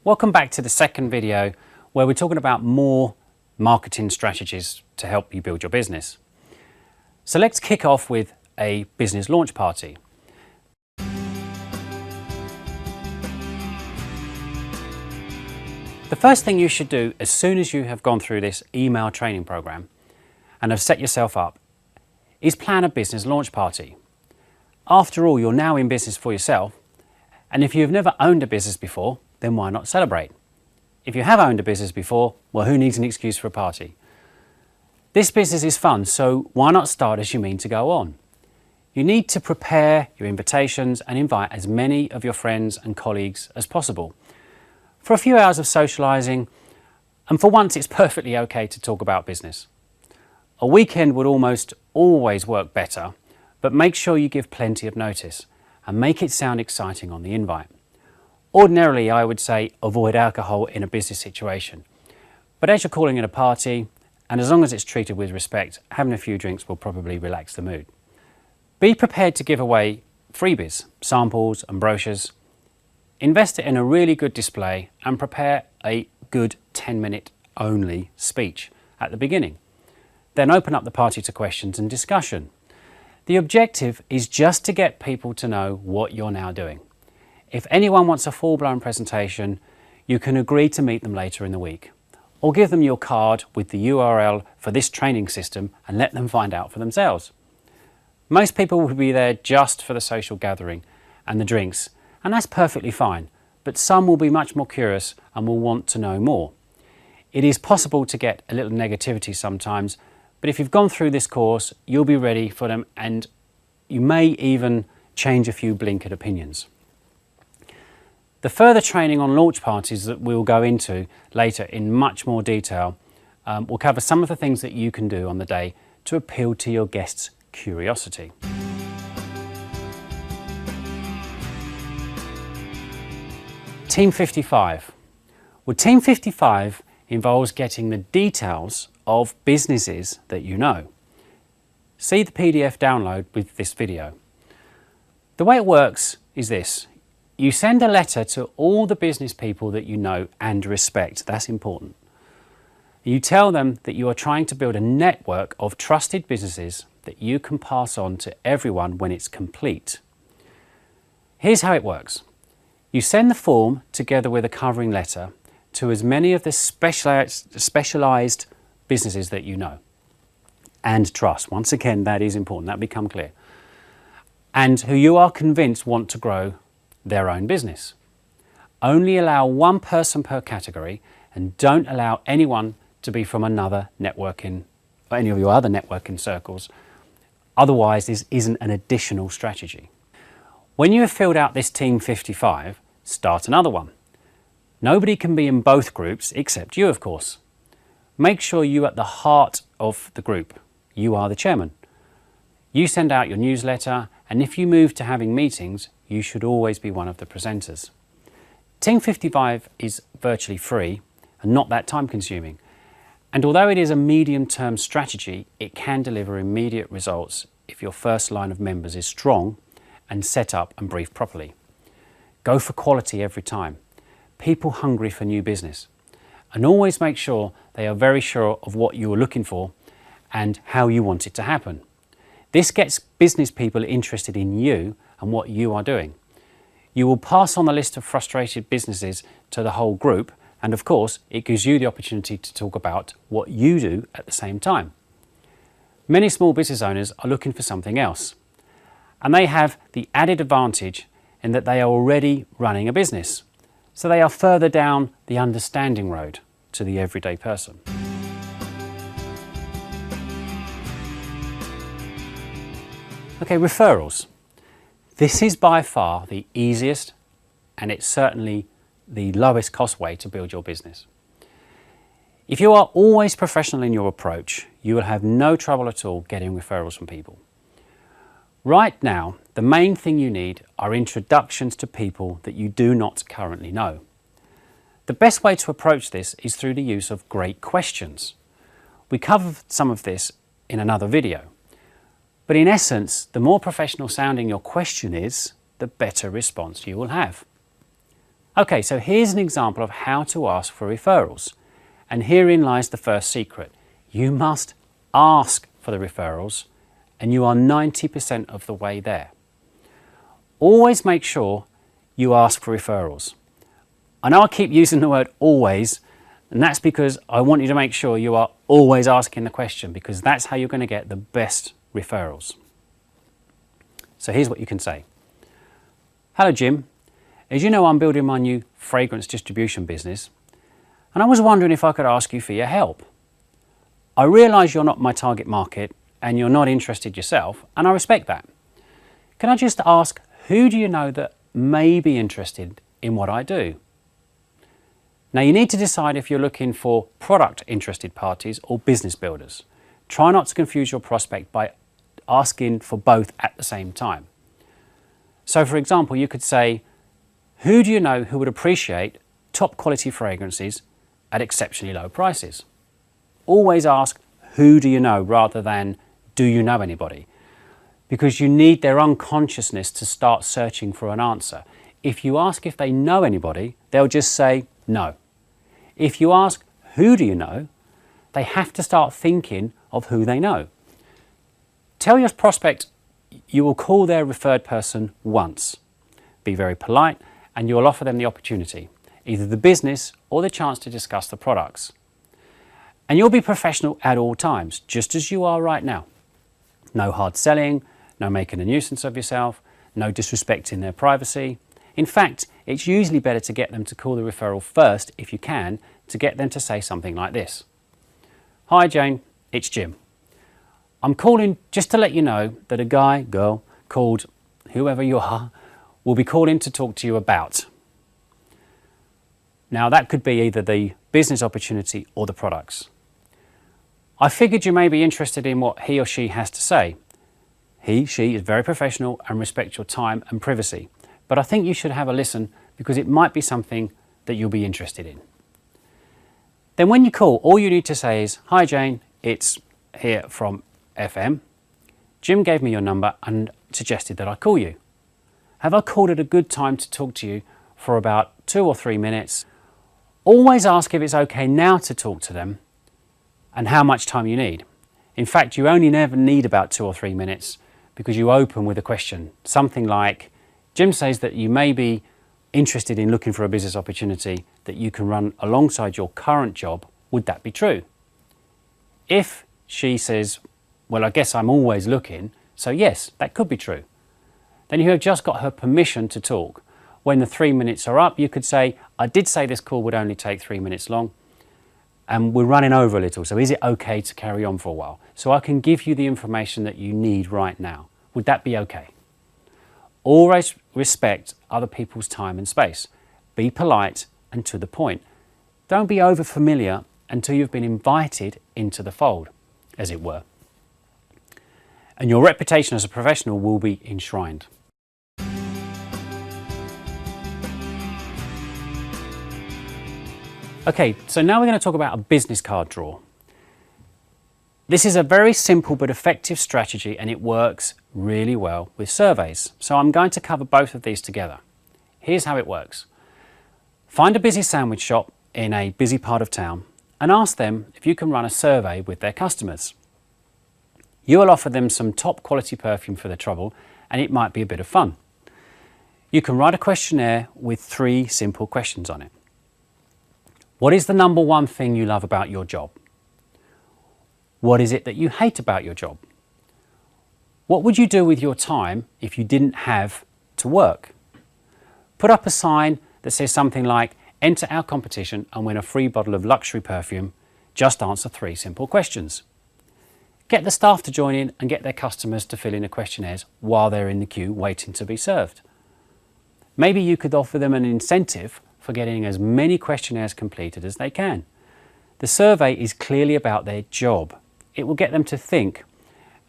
Welcome back to the second video where we're talking about more marketing strategies to help you build your business. So let's kick off with a business launch party. The first thing you should do as soon as you have gone through this email training program and have set yourself up is plan a business launch party. After all, you're now in business for yourself, and if you've never owned a business before, then why not celebrate? If you have owned a business before, well, who needs an excuse for a party? This business is fun, so why not start as you mean to go on? You need to prepare your invitations and invite as many of your friends and colleagues as possible for a few hours of socialising, and for once it's perfectly okay to talk about business. A weekend would almost always work better, but make sure you give plenty of notice and make it sound exciting on the invite. Ordinarily, I would say avoid alcohol in a business situation, but as you're calling it a party, and as long as it's treated with respect, having a few drinks will probably relax the mood. Be prepared to give away freebies, samples and brochures. Invest it in a really good display and prepare a good 10-minute only speech at the beginning. Then open up the party to questions and discussion. The objective is just to get people to know what you're now doing. If anyone wants a full-blown presentation, you can agree to meet them later in the week, or give them your card with the URL for this training system and let them find out for themselves. Most people will be there just for the social gathering and the drinks, and that's perfectly fine, but some will be much more curious and will want to know more. It is possible to get a little negativity sometimes, but if you've gone through this course, you'll be ready for them, and you may even change a few blinkered opinions. The further training on launch parties that we'll go into later in much more detail will cover some of the things that you can do on the day to appeal to your guests' curiosity. Team 55. Well, Team 55 involves getting the details of businesses that you know. See the PDF download with this video. The way it works is this. You send a letter to all the business people that you know and respect. That's important. You tell them that you are trying to build a network of trusted businesses that you can pass on to everyone when it's complete. Here's how it works. You send the form together with a covering letter to as many of the specialised businesses that you know and trust. Once again, that is important. That become clear. And who you are convinced want to grow their own business. Only allow one person per category and don't allow anyone to be from another networking or any of your other networking circles. Otherwise, this isn't an additional strategy. When you have filled out this Team 55, start another one. Nobody can be in both groups except you, of course. Make sure you're at the heart of the group. You are the chairman. You send out your newsletter, and if you move to having meetings, you should always be one of the presenters. Team 55 is virtually free and not that time consuming. And although it is a medium-term strategy, it can deliver immediate results if your first line of members is strong and set up and briefed properly. Go for quality every time. People hungry for new business. And always make sure they are very sure of what you are looking for and how you want it to happen. This gets business people interested in you and what you are doing. You will pass on the list of frustrated businesses to the whole group, and of course it gives you the opportunity to talk about what you do at the same time. Many small business owners are looking for something else, and they have the added advantage in that they are already running a business, so they are further down the understanding road to the everyday person. Okay, referrals. This is by far the easiest, and it's certainly the lowest cost way to build your business. If you are always professional in your approach, you will have no trouble at all getting referrals from people. Right now, the main thing you need are introductions to people that you do not currently know. The best way to approach this is through the use of great questions. We covered some of this in another video. But in essence, the more professional sounding your question is, the better response you will have. Okay, so here's an example of how to ask for referrals. And herein lies the first secret. You must ask for the referrals, and you are 90% of the way there. Always make sure you ask for referrals. I know I keep using the word always, and that's because I want you to make sure you are always asking the question, because that's how you're going to get the best referrals. So here's what you can say. Hello Jim, as you know, I'm building my new fragrance distribution business, and I was wondering if I could ask you for your help. I realise you're not my target market and you're not interested yourself, and I respect that. Can I just ask, who do you know that may be interested in what I do? Now you need to decide if you're looking for product interested parties or business builders. Try not to confuse your prospect by asking for both at the same time. So for example, you could say, who do you know who would appreciate top quality fragrances at exceptionally low prices? Always ask, who do you know, rather than, do you know anybody? Because you need their unconsciousness to start searching for an answer. If you ask if they know anybody, they'll just say no. If you ask, who do you know, they have to start thinking of who they know. Tell your prospect you will call their referred person once. Be very polite, and you will offer them the opportunity, either the business or the chance to discuss the products. And you'll be professional at all times, just as you are right now. No hard selling, no making a nuisance of yourself, no disrespecting their privacy. In fact, it's usually better to get them to call the referral first, if you can, to get them to say something like this. Hi Jane, it's Jim. I'm calling just to let you know that a guy, girl, called whoever you are, will be calling to talk to you about. Now that could be either the business opportunity or the products. I figured you may be interested in what he or she has to say. He, she is very professional and respects your time and privacy, but I think you should have a listen because it might be something that you'll be interested in. Then when you call, all you need to say is, hi Jane, it's here from FM. Jim gave me your number and suggested that I call you. Have I called at a good time to talk to you for about 2 or 3 minutes? Always ask if it's okay now to talk to them and how much time you need. In fact, you only never need about 2 or 3 minutes because you open with a question. Something like, Jim says that you may be interested in looking for a business opportunity that you can run alongside your current job. Would that be true? If she says, well, I guess I'm always looking, so yes, that could be true. Then you have just got her permission to talk. When the 3 minutes are up, you could say, I did say this call would only take 3 minutes long, and we're running over a little, so is it okay to carry on for a while? So I can give you the information that you need right now. Would that be okay? Always respect other people's time and space. Be polite and to the point. Don't be over familiar until you've been invited into the fold, as it were. And your reputation as a professional will be enshrined. Okay, so now we're going to talk about a business card draw. This is a very simple but effective strategy, and it works really well with surveys. So I'm going to cover both of these together. Here's how it works. Find a busy sandwich shop in a busy part of town and ask them if you can run a survey with their customers. You will offer them some top quality perfume for their trouble, and it might be a bit of fun. You can write a questionnaire with 3 simple questions on it. What is the number one thing you love about your job? What is it that you hate about your job? What would you do with your time if you didn't have to work? Put up a sign that says something like, enter our competition and win a free bottle of luxury perfume. Just answer 3 simple questions. Get the staff to join in and get their customers to fill in the questionnaires while they're in the queue waiting to be served. Maybe you could offer them an incentive for getting as many questionnaires completed as they can. The survey is clearly about their job. It will get them to think,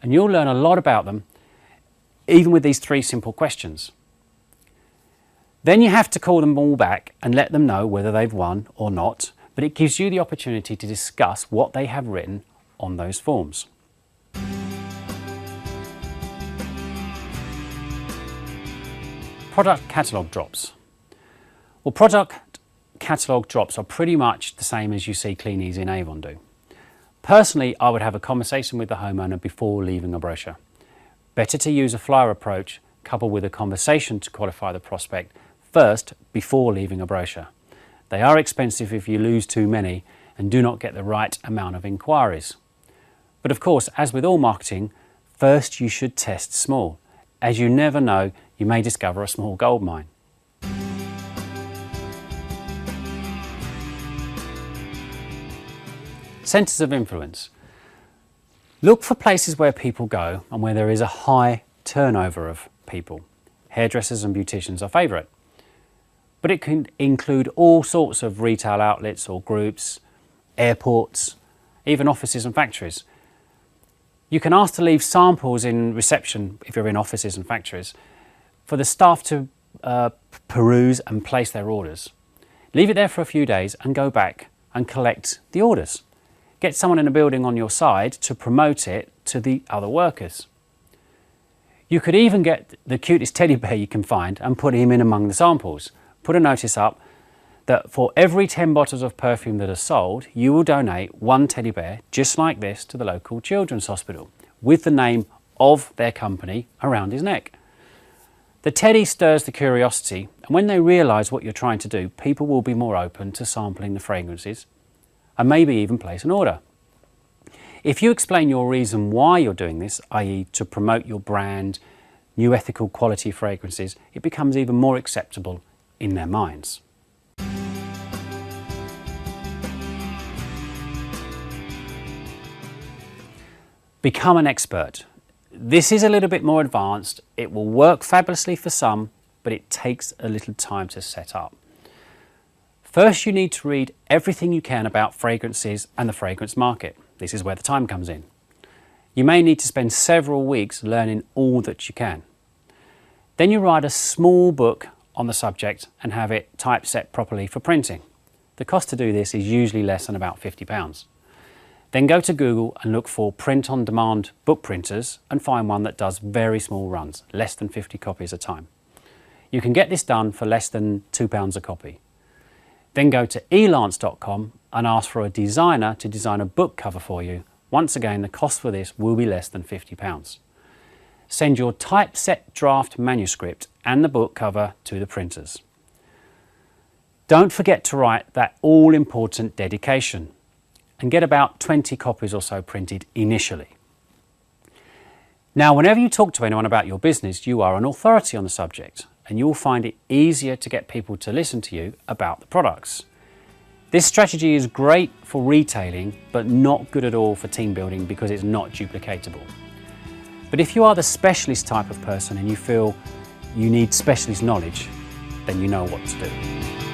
and you'll learn a lot about them, even with these 3 simple questions. Then you have to call them all back and let them know whether they've won or not, but it gives you the opportunity to discuss what they have written on those forms. Product catalogue drops. Well, Well, product catalogue drops are pretty much the same as you see Clean Easy and Avon do. Personally, I would have a conversation with the homeowner before leaving a brochure. Better to use a flyer approach coupled with a conversation to qualify the prospect first before leaving a brochure. They are expensive if you lose too many and do not get the right amount of inquiries. But of course, as with all marketing, first you should test small. As you never know, you may discover a small gold mine. Centres of influence. Look for places where people go and where there is a high turnover of people. Hairdressers and beauticians are favourite. But it can include all sorts of retail outlets or groups, airports, even offices and factories. You can ask to leave samples in reception, if you're in offices and factories, for the staff to peruse and place their orders. Leave it there for a few days and go back and collect the orders. Get someone in a building on your side to promote it to the other workers. You could even get the cutest teddy bear you can find and put him in among the samples. Put a notice up that for every 10 bottles of perfume that are sold, you will donate one teddy bear just like this to the local children's hospital with the name of their company around his neck. The teddy stirs the curiosity, and when they realise what you're trying to do, people will be more open to sampling the fragrances and maybe even place an order. If you explain your reason why you're doing this, i.e. to promote your brand, new ethical quality fragrances, it becomes even more acceptable in their minds. Become an expert. This is a little bit more advanced. It will work fabulously for some, but it takes a little time to set up. First, you need to read everything you can about fragrances and the fragrance market. This is where the time comes in. You may need to spend several weeks learning all that you can. Then you write a small book on the subject and have it typeset properly for printing. The cost to do this is usually less than about £50. Then go to Google and look for print-on-demand book printers and find one that does very small runs, less than 50 copies a time. You can get this done for less than £2 a copy. Then go to elance.com and ask for a designer to design a book cover for you. Once again, the cost for this will be less than £50. Send your typeset draft manuscript and the book cover to the printers. Don't forget to write that all-important dedication and get about 20 copies or so printed initially. Now, whenever you talk to anyone about your business, you are an authority on the subject, and you will find it easier to get people to listen to you about the products. This strategy is great for retailing, but not good at all for team building because it's not duplicatable. But if you are the specialist type of person and you feel you need specialist knowledge, then you know what to do.